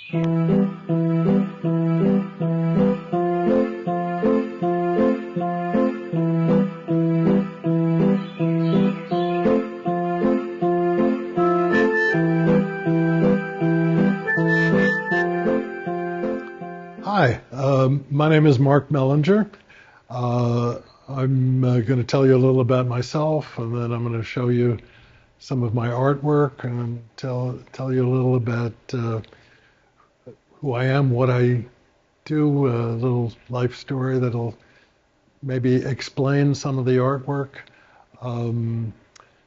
Hi, my name is Mark Mellinger. I'm going to tell you a little about myself, and then I'm going to show you some of my artwork, and tell you a little about who I am, what I do, a little life story that'll maybe explain some of the artwork. Um,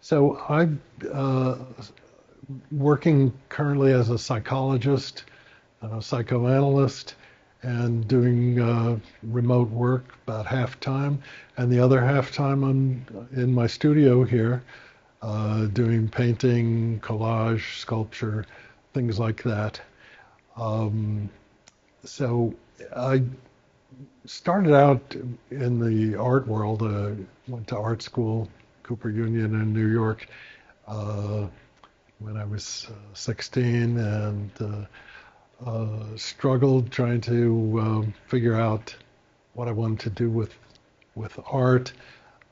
so I'm working currently as a psychologist, psychoanalyst, and doing remote work about half time, and the other half time I'm in my studio here doing painting, collage, sculpture, things like that. Um, so I started out in the art world, went to art school, Cooper Union in New York, uh, when I was 16, and struggled trying to figure out what I wanted to do with art.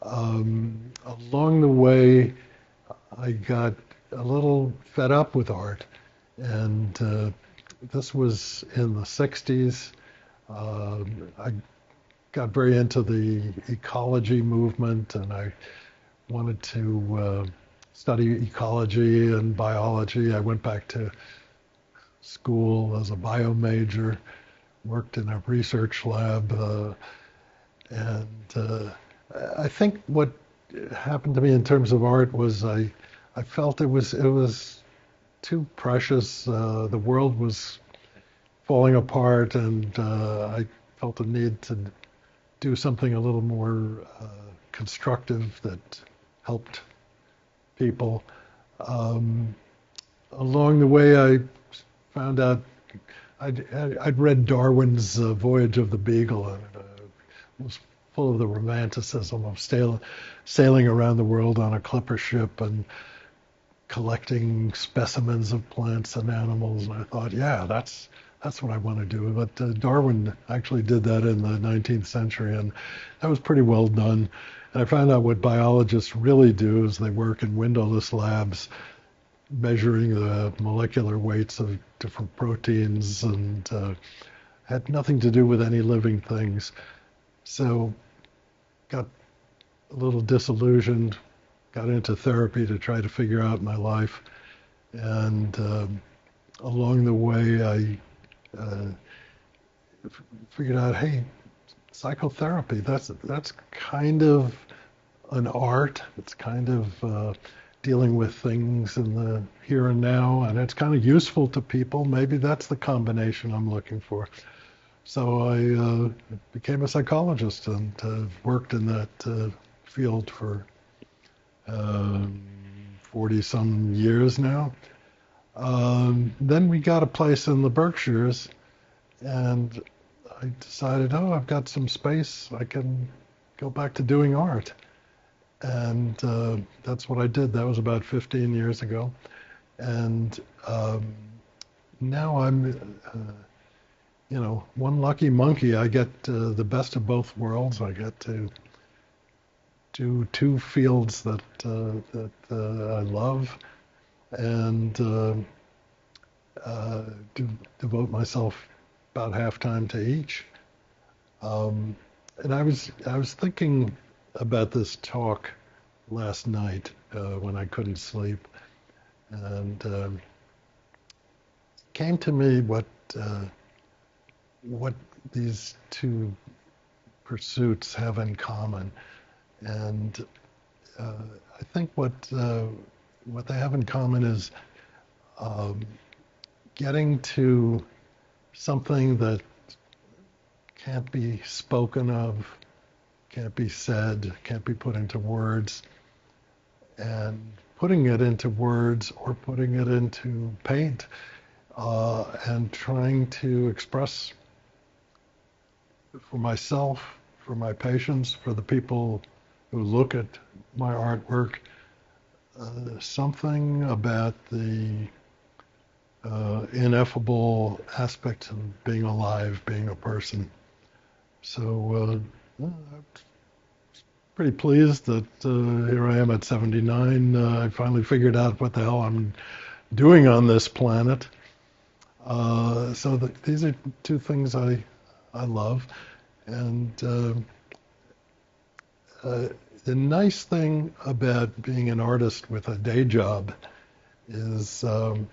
Along the way, I got a little fed up with art, and this was in the 60s. I got very into the ecology movement, and I wanted to study ecology and biology. I went back to school as a bio major, worked in a research lab, and I think what happened to me in terms of art was I felt it was too precious. The world was falling apart, and I felt a need to do something a little more constructive that helped people. Um, Along the way, I found out I'd read Darwin's Voyage of the Beagle, and it was full of the romanticism of sailing around the world on a clipper ship and collecting specimens of plants and animals. And I thought, yeah, that's what I want to do. But Darwin actually did that in the 19th century, and that was pretty well done. And I found out what biologists really do is they work in windowless labs measuring the molecular weights of different proteins, and had nothing to do with any living things. So got a little disillusioned, got into therapy to try to figure out my life. And along the way, I figured out, hey, psychotherapy, that's kind of an art. It's kind of dealing with things in the here and now, and it's kind of useful to people. Maybe that's the combination I'm looking for. So I became a psychologist and worked in that field for 40 some years now. Then we got a place in the Berkshires, and I decided, oh, I've got some space. I can go back to doing art. And that's what I did. That was about 15 years ago. And now I'm, one lucky monkey. I get the best of both worlds. I get to do two fields that I love, and devote myself about half time to each. And I was thinking about this talk last night when I couldn't sleep, and came to me what these two pursuits have in common, and I think what they have in common is getting to something that can't be spoken of, can't be said, can't be put into words, and putting it into words or putting it into paint, and trying to express for myself, for my patients, for the people who look at my artwork, something about the ineffable aspect of being alive, being a person. So I'm pretty pleased that here I am at 79. I finally figured out what the hell I'm doing on this planet. These are two things I love. And the nice thing about being an artist with a day job is I'm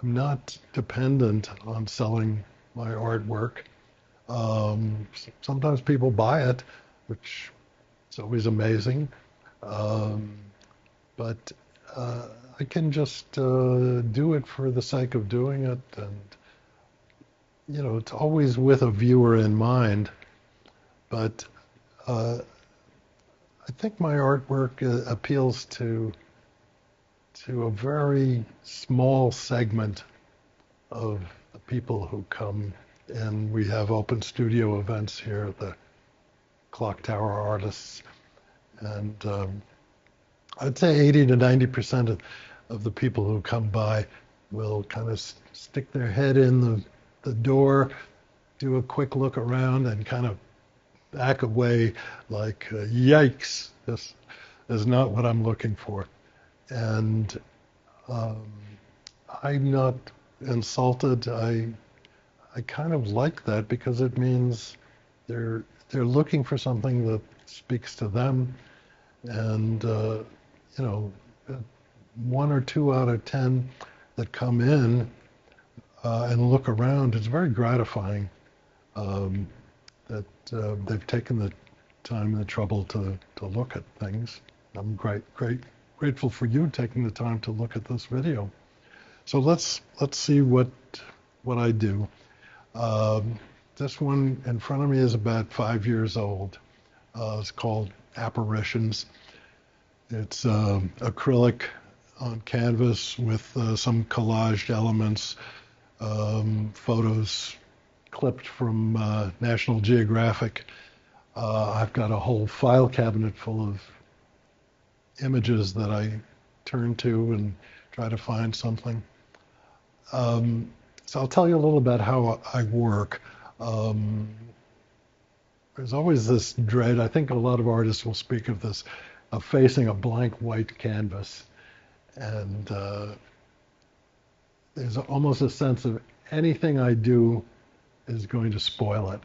not dependent on selling my artwork. Sometimes people buy it, which is always amazing. But I can just do it for the sake of doing it, and it's always with a viewer in mind. But I think my artwork appeals to a very small segment of the people who come, and we have open studio events here at the Clock Tower Artists, and I'd say 80 to 90% of the people who come by will kind of stick their head in the door, do a quick look around, and kind of back away like, yikes, this is not what I'm looking for. And I'm not insulted. I kind of like that because it means they're looking for something that speaks to them. And, 1 or 2 out of 10 that come in and look around, it's very gratifying that they've taken the time and the trouble to look at things. I'm grateful for you taking the time to look at this video. So let's see what I do. This one in front of me is about 5 years old. It's called Apparitions. It's acrylic on canvas with some collaged elements, photos clipped from National Geographic. I've got a whole file cabinet full of images that I turn to and try to find something. So I'll tell you a little about how I work. There's always this dread, I think a lot of artists will speak of this, of facing a blank white canvas. And there's almost a sense of anything I do is going to spoil it.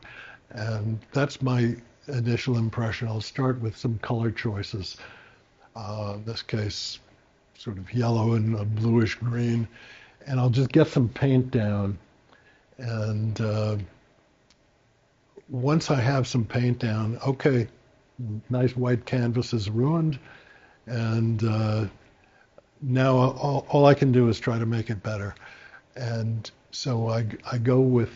And that's my initial impression. I'll start with some color choices. In this case, sort of yellow and a bluish green. And I'll just get some paint down. And once I have some paint down, okay, nice white canvas is ruined. And now all I can do is try to make it better. And so I go with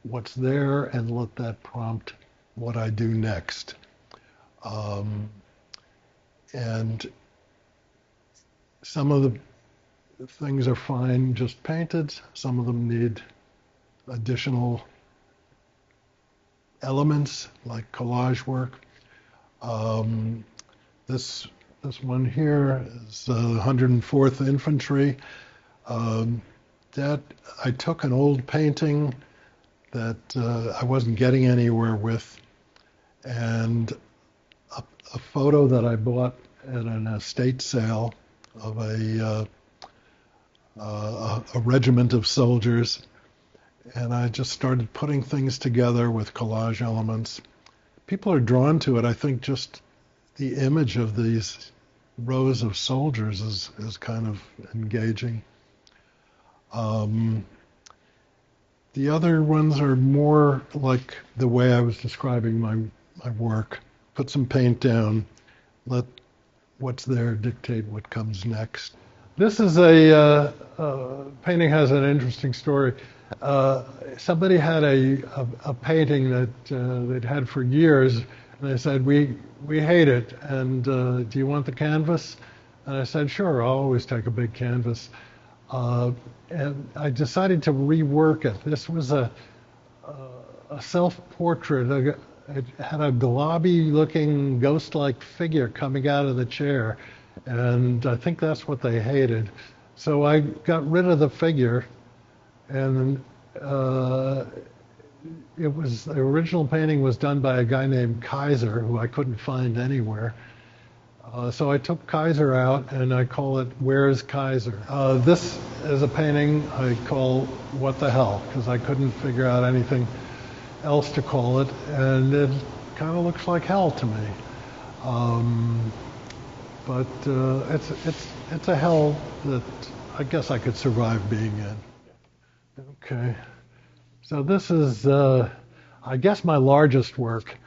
what's there and let that prompt what I do next. And some of the things are fine just painted. Some of them need additional elements like collage work. This one here is 104th Infantry. That I took an old painting that I wasn't getting anywhere with, and a photo that I bought at an estate sale of a regiment of soldiers, and I just started putting things together with collage elements. People are drawn to it. I think just the image of these rows of soldiers is kind of engaging. The other ones are more like the way I was describing my work. Put some paint down, let what's there dictate what comes next. This is a painting has an interesting story. Somebody had a painting that they'd had for years, and they said, we hate it, and do you want the canvas? And I said, sure, I'll always take a big canvas. And I decided to rework it. This was a self-portrait. It had a globby-looking ghost-like figure coming out of the chair, and I think that's what they hated. So I got rid of the figure, And uh, the original painting was done by a guy named Kaiser, who I couldn't find anywhere. So I took Kaiser out and I call it Where's Kaiser? This is a painting I call What the Hell, because I couldn't figure out anything else to call it, and it kind of looks like hell to me. Um, but it's a hell that I guess I could survive being in. Okay, so this is I guess my largest work.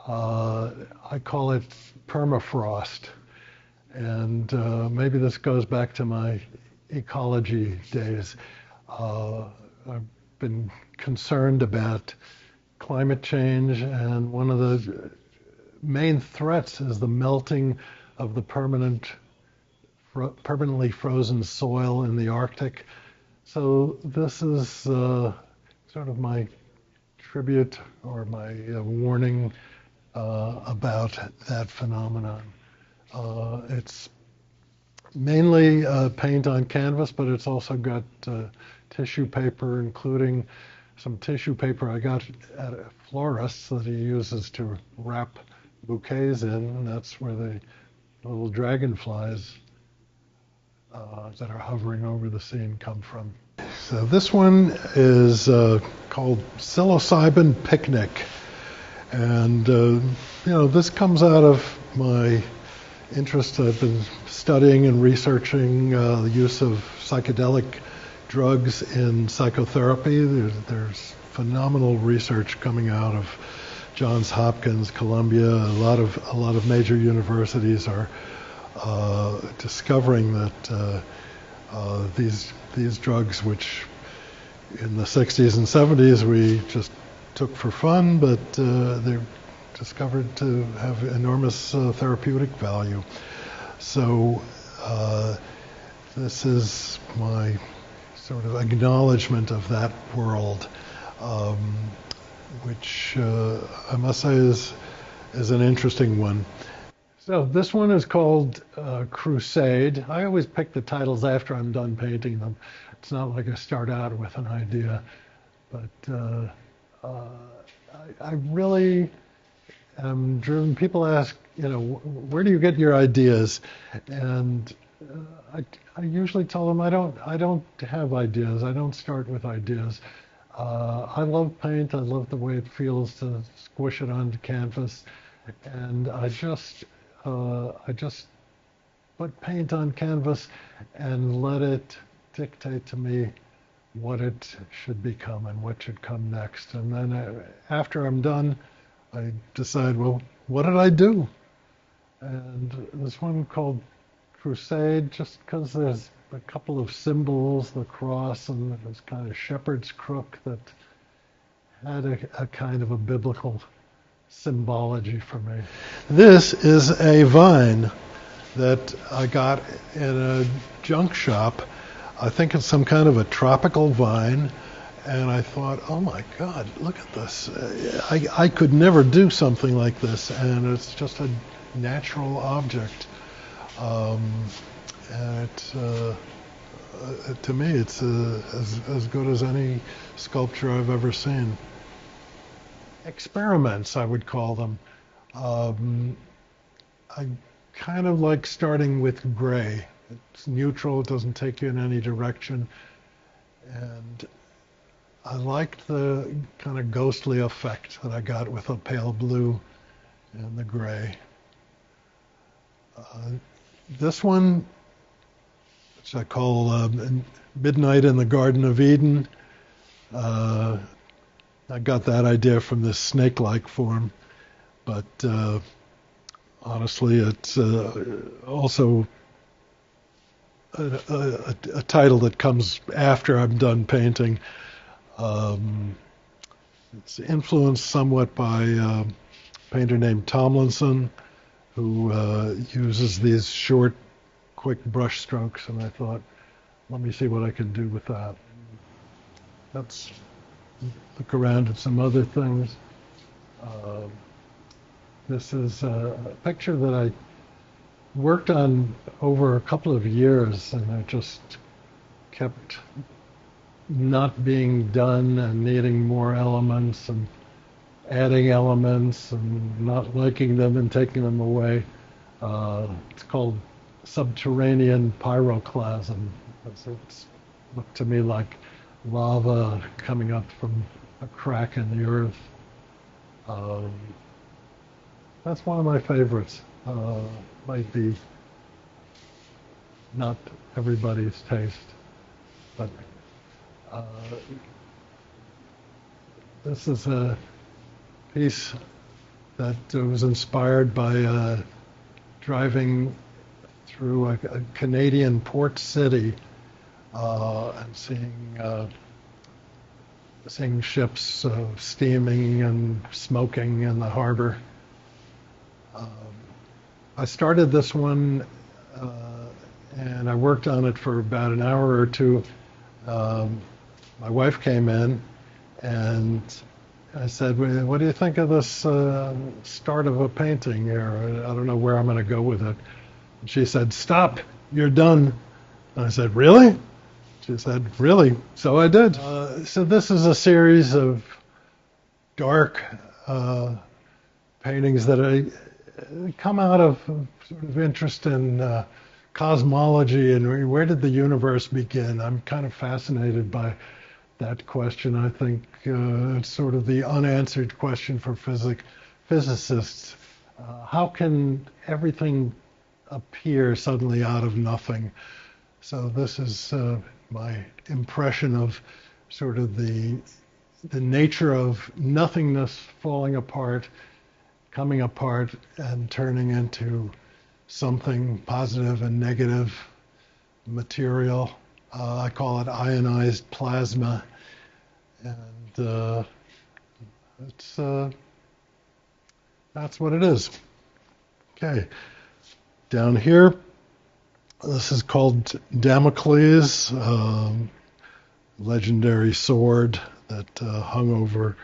I call it permafrost. And maybe this goes back to my ecology days. I've been concerned about climate change, and one of the main threats is the melting of the permanently frozen soil in the Arctic. So this is sort of my tribute or my warning about that phenomenon. It's mainly paint on canvas, but it's also got tissue paper, including some tissue paper I got at a florist that he uses to wrap bouquets in, and that's where the little dragonflies that are hovering over the scene come from. So this one is called Psilocybin Picnic, and this comes out of my interest. I've been studying and researching the use of psychedelic drugs in psychotherapy. There's phenomenal research coming out of Johns Hopkins, Columbia. A lot of major universities are discovering that these drugs, which in the 60s and 70s we just took for fun, but they're discovered to have enormous therapeutic value. So this is my sort of acknowledgement of that world, which I must say is an interesting one. So this one is called Crusade. I always pick the titles after I'm done painting them. It's not like I start out with an idea, but I really driven. People ask, where do you get your ideas? And I usually tell them I don't have ideas. I don't start with ideas. I love paint. I love the way it feels to squish it onto canvas, and I just put paint on canvas and let it dictate to me what it should become and what should come next. And then after I'm done, I decide, well, what did I do? And this one called Crusade, just because there's a couple of symbols, the cross and this kind of shepherd's crook that had a kind of a biblical symbology for me. This is a vine that I got in a junk shop. I think it's some kind of a tropical vine. And I thought, oh my God, look at this. I could never do something like this. And it's just a natural object. And to me, it's as good as any sculpture I've ever seen. Experiments, I would call them. I kind of like starting with gray. It's neutral, it doesn't take you in any direction. And I liked the kind of ghostly effect that I got with the pale blue and the gray. This one, which I call Midnight in the Garden of Eden, I got that idea from this snake-like form, but honestly, it's also a title that comes after I'm done painting. It's influenced somewhat by a painter named Tomlinson, who uses these short, quick brush strokes, and I thought, let me see what I can do with that. Let's look around at some other things. This is a picture that I worked on over a couple of years, and I just kept not being done and needing more elements and adding elements and not liking them and taking them away. It's called subterranean pyroclasm. It's looked to me like lava coming up from a crack in the earth. Um, that's one of my favorites. Might be not everybody's taste, but uh, this is a piece that was inspired by driving through a Canadian port city and seeing ships steaming and smoking in the harbor. I started this one and I worked on it for about an hour or two. My wife came in and I said, "What do you think of this start of a painting here? I don't know where I'm going to go with it." And she said, "Stop, you're done." And I said, "Really?" She said, "Really?" So I did. So this is a series of dark paintings that come out of sort of interest in cosmology and where did the universe begin. I'm kind of fascinated by that question. I think it's sort of the unanswered question for physicists. How can everything appear suddenly out of nothing? So this is my impression of sort of the nature of nothingness falling apart, coming apart, and turning into something positive and negative material. I call it ionized plasma, and it's that's what it is. Okay, down here, this is called Damocles, legendary sword that hung over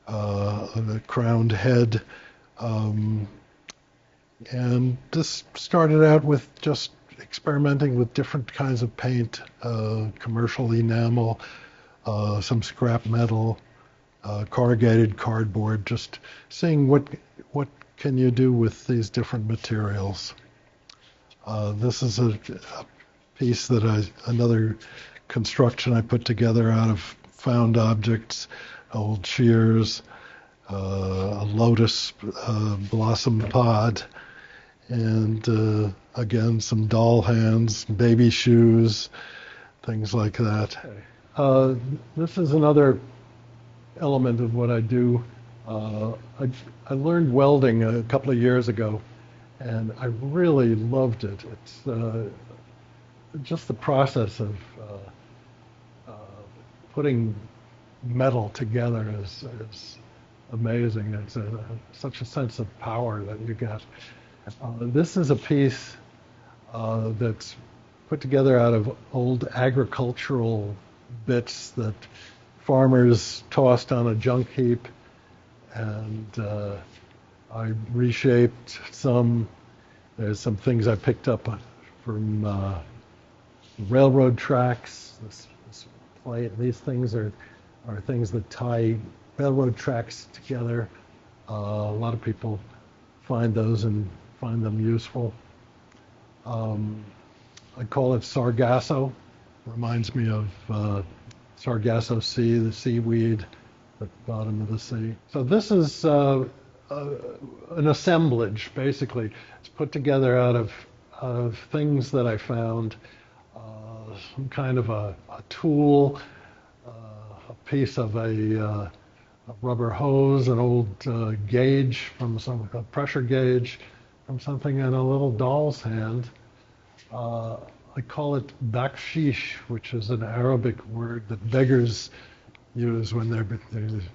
the crowned head. And this started out with just experimenting with different kinds of paint, commercial enamel, some scrap metal, corrugated cardboard, just seeing what can you do with these different materials. This is a piece that another construction I put together out of found objects, old shears, a lotus blossom pod, and again, some doll hands, baby shoes, things like that. This is another element of what I do. I learned welding a couple of years ago, and I really loved it. It's just the process of putting metal together is amazing. It's such a sense of power that you get. This is a piece that's put together out of old agricultural bits that farmers tossed on a junk heap, and I reshaped some. There's some things I picked up from railroad tracks. These things are things that tie railroad tracks together. A lot of people find those and find them useful. I call it Sargasso. Reminds me of Sargasso Sea, the seaweed at the bottom of the sea. So this is an assemblage, basically. It's put together out of things that I found, some kind of a tool, a piece of a rubber hose, an old gauge from a pressure gauge from something, and a little doll's hand. I call it bakshish, which is an Arabic word that beggars use when they're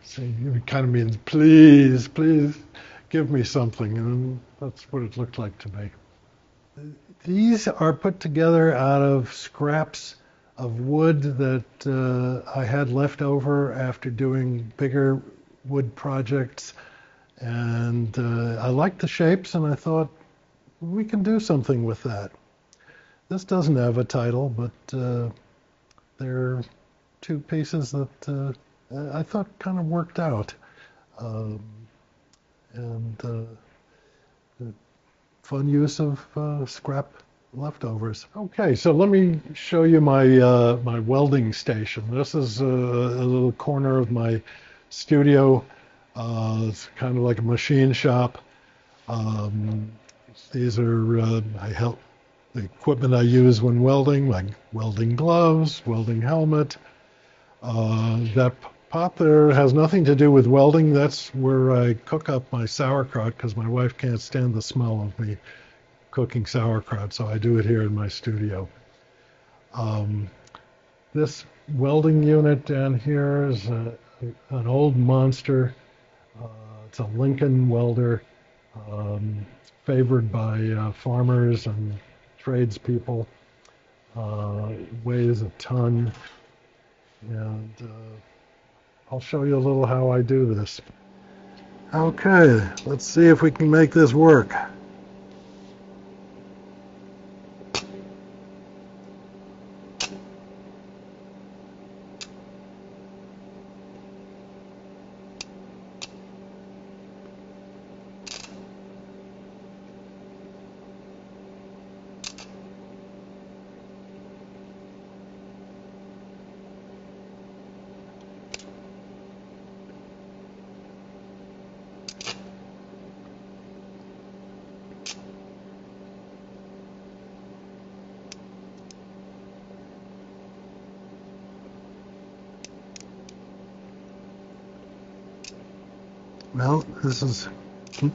saying, it kind of means, please, please give me something. And that's what it looked like to me. These are put together out of scraps of wood that I had left over after doing bigger wood projects. And I liked the shapes, and I thought, we can do something with that. This doesn't have a title, but they're two pieces that I thought kind of worked out. Um, and fun use of scrap leftovers. Okay, so let me show you my my welding station. This is a little corner of my studio. It's kind of like a machine shop. Um, these are I help the equipment I use when welding, like welding gloves, welding helmet. That pot there has nothing to do with welding. That's where I cook up my sauerkraut because my wife can't stand the smell of me cooking sauerkraut, so I do it here in my studio. Um, this welding unit down here is an old monster. Uh, it's a Lincoln welder, um, favored by farmers and tradespeople. Weighs a ton, and I'll show you a little how I do this. Okay, let's see if we can make this work. Well, this is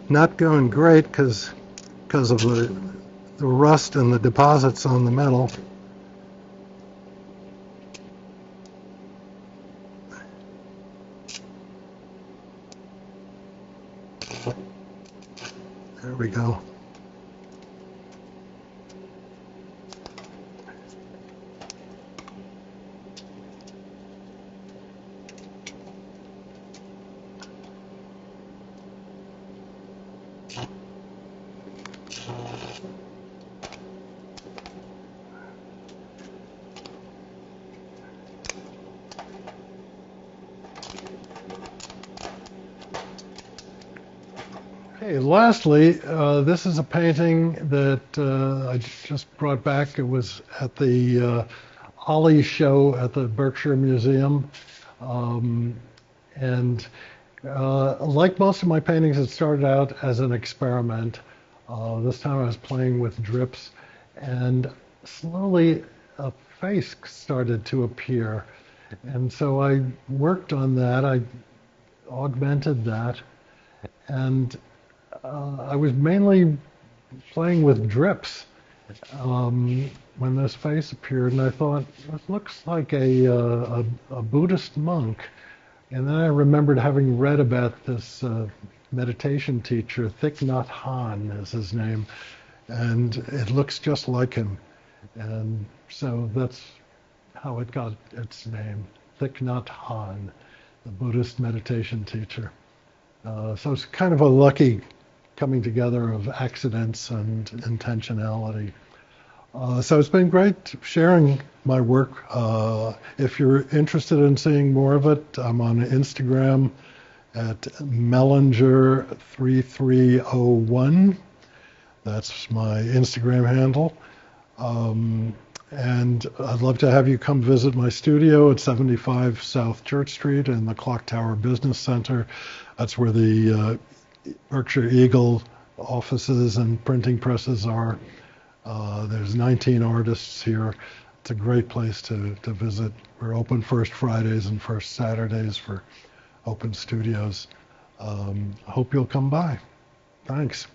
not going great because of the rust and the deposits on the metal. There we go. Okay, lastly, this is a painting that I just brought back. It was at the Ollie show at the Berkshire Museum. Um, and like most of my paintings, it started out as an experiment. This time I was playing with drips, and slowly a face started to appear. And so I worked on that. I augmented that. And I was mainly playing with drips when this face appeared, and I thought, this looks like a Buddhist monk. And then I remembered having read about this meditation teacher, Thich Nhat Hanh is his name, and it looks just like him. And so that's how it got its name, Thich Nhat Hanh, the Buddhist meditation teacher. So it's kind of a lucky coming together of accidents and intentionality. So it's been great sharing my work. If you're interested in seeing more of it, I'm on Instagram at Mellinger3301. That's my Instagram handle. And I'd love to have you come visit my studio at 75 South Church Street in the Clock Tower Business Center. That's where the Berkshire Eagle offices and printing presses are. There's 19 artists here. It's a great place to visit. We're open first Fridays and first Saturdays for open studios. Hope you'll come by. Thanks.